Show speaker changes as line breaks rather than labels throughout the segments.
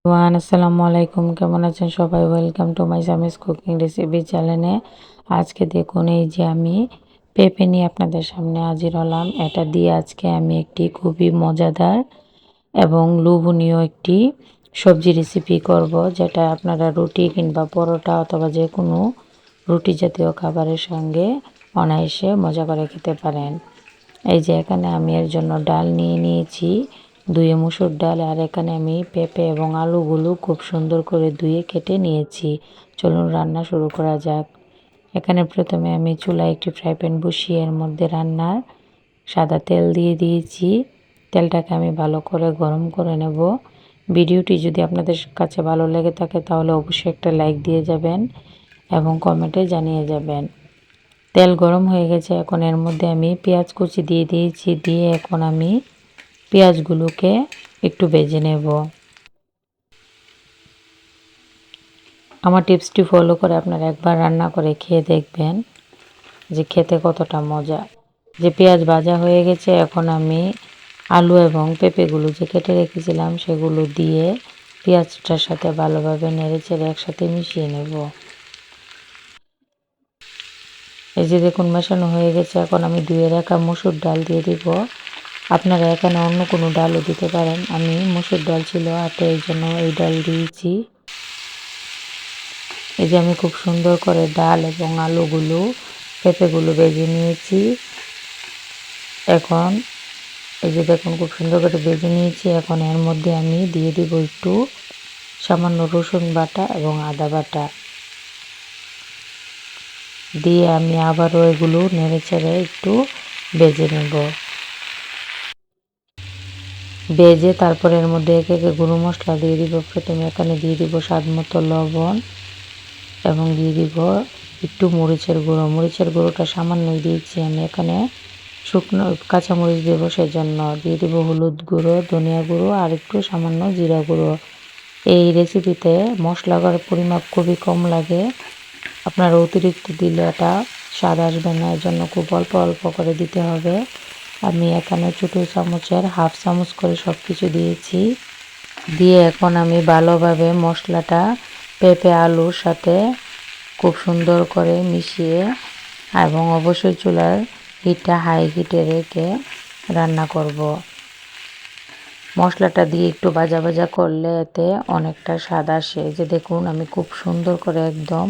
আসসালামু আলাইকুম, কেমন আছেন সবাই? Welcome to my সামিস cooking recipe চ্যানেলে। আজকে দেখুন, এই যে আমি পেঁপে নিয়ে আপনাদের সামনে হাজির হলাম। এটা দিয়ে আজকে আমি একটি খুবই মজাদার এবং লোভনীয় একটি সবজি রেসিপি করব, যেটা আপনারা রুটি কিংবা পরোটা অথবা যে কোনো রুটি জাতীয় খাবারের সঙ্গে অনায়াসে মজা করে খেতে পারেন। এই যে এখানে আমি এর জন্য ডাল নিয়ে নিয়েছি, ধুয়ে মুসুর ডাল। আর এখানে আমি পেঁপে এবং আলুগুলো খুব সুন্দর করে ধুয়ে কেটে নিয়েছি। চলুন রান্না শুরু করা যাক। এখানে প্রথমে আমি চুলায় একটি ফ্রাই প্যান বসিয়ে এর মধ্যে রান্নার সাদা তেল দিয়ে দিয়েছি। তেলটাকে আমি ভালো করে গরম করে নেব। ভিডিওটি যদি আপনাদের কাছে ভালো লেগে থাকে তাহলে অবশ্যই একটা লাইক দিয়ে যাবেন এবং কমেন্টে জানিয়ে যাবেন। তেল গরম হয়ে গেছে, এখন এর মধ্যে আমি পেঁয়াজ কুচি দিয়ে দিয়েছি। দিয়ে এখন আমি পেঁয়াজগুলোকে একটু ভেজে নেব। আমার টিপসটি ফলো করে আপনারা একবার রান্না করে খেয়ে দেখবেন যে খেতে কতটা মজা। যে পেঁয়াজ ভাজা হয়ে গেছে, এখন আমি আলু এবং পেঁপেগুলো যে কেটে রেখেছিলাম সেগুলো দিয়ে পেঁয়াজটার সাথে ভালোভাবে নেড়েচেড়ে একসাথে মিশিয়ে নেব। এই যে দেখুন, মেশানো হয়ে গেছে। এখন আমি ধুয়ে রাখা মসুর ডাল দিয়ে দিব। আপনারা এখানে অন্য কোনো ডালও দিতে পারেন। আমি মসুর ডাল ছিল হাতে, এই জন্য এই ডাল দিয়েছি। এই যে আমি খুব সুন্দর করে ডাল এবং আলুগুলো পেঁপেগুলো ভেজে নিয়েছি। এখন এই যে দেখুন, খুব সুন্দর করে ভেজে নিয়েছি। এখন এর মধ্যে আমি দিয়ে দিব একটু সামান্য রসুন বাটা এবং আদা বাটা। দিয়ে আমি আবারও এগুলো নেড়েচেড়ে একটু ভেজে নেব। ভেজে তারপর এর মধ্যে একে একে গুঁড়ো মশলা দিয়ে দিব। প্রথমে এখানে দিয়ে দিব স্বাদ মতো লবণ এবং দিয়ে দিব একটু মরিচের গুঁড়ো। মরিচের গুঁড়োটা সামান্যই দিয়েছি আমি। এখানে শুকনো কাঁচামরিচ দেবো, সেজন্য দিয়ে দিব হলুদ গুঁড়ো, ধনিয়া গুঁড়ো আর একটু সামান্য জিরা গুঁড়ো। এই রেসিপিতে মশলার পরিমাপ খুবই কম লাগে। আপনারা অতিরিক্ত দিলে এটা স্বাদ আসবে না, এর জন্য খুব অল্প অল্প করে দিতে হবে। আমি এখানে ছোটো চামচের হাফ চামচ করে সব কিছু দিয়েছি। দিয়ে এখন আমি ভালোভাবে মশলাটা পেঁপে আলুর সাথে খুব সুন্দর করে মিশিয়ে এবং অবশ্যই চুলার হিটটা হাই হিটে রেখে রান্না করব। মশলাটা দিয়ে একটু ভাজা ভাজা করলে এতে অনেকটা স্বাদ আসে। যে দেখুন, আমি খুব সুন্দর করে একদম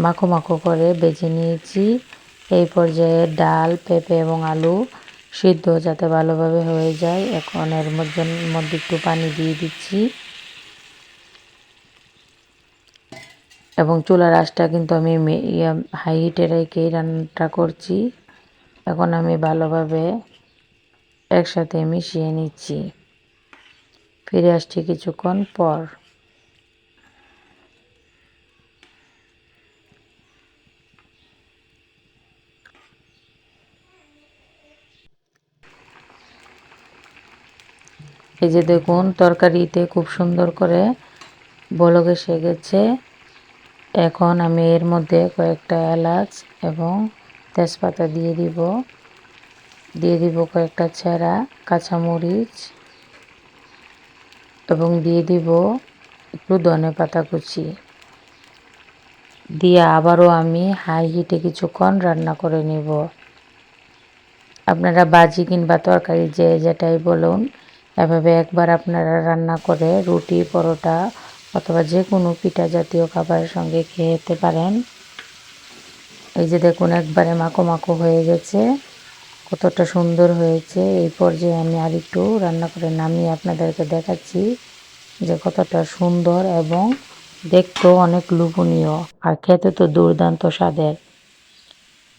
মাখো মাখো করে ভেজে নিয়েছি। এই পর্যায়ে ডাল, পেঁপে এবং আলু সিদ্ধ যাতে ভালোভাবে হয়ে যায়, এখন এর মধ্যে একটু পানি দিয়ে দিচ্ছি এবং চুলার আঁচটা কিন্তু আমি হাই হিটে রেখেই রান্নাটা করছি। এখন আমি ভালোভাবে একসাথে মিশিয়ে নিচ্ছি। ফিরে আসছি কিছুক্ষণ পর। এই যে দেখুন, তরকারিতে খুব সুন্দর করে বলক এসে গেছে। এখন আমি এর মধ্যে কয়েকটা এলাচ এবং তেজপাতা দিয়ে দিব কয়েকটা ছেঁড়া কাঁচামরিচ এবং দিয়ে দিব একটু ধনেপাতা কুচি। দিয়ে আবারও আমি হাই হিটে কিছুক্ষণ রান্না করে নেব। আপনারা ভাজি কিংবা তরকারি যে যেটাই বলুন, এভাবে একবার আপনারা রান্না করে রুটি, পরোটা অথবা যে কোনো পিঠা জাতীয় খাবারের সঙ্গে খেতে পারেন। এই যে দেখুন, একবারে মাখো মাখো হয়ে গেছে, কতটা সুন্দর হয়েছে। এই পর্যায়ে আমি আরেকটু রান্না করে নামিয়ে আপনাদেরকে দেখাচ্ছি যে কতটা সুন্দর এবং দেখতেও অনেক লোভনীয় আর খেতে তো দুর্দান্ত স্বাদের।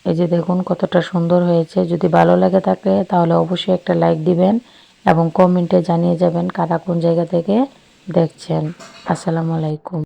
এই যে দেখুন কতটা সুন্দর হয়েছে। যদি ভালো লাগে থাকে তাহলে অবশ্যই একটা লাইক দিবেন এবং কমেন্টে জানিয়ে যাবেন কারা কোন জায়গা থেকে দেখছেন। আসসালামু আলাইকুম।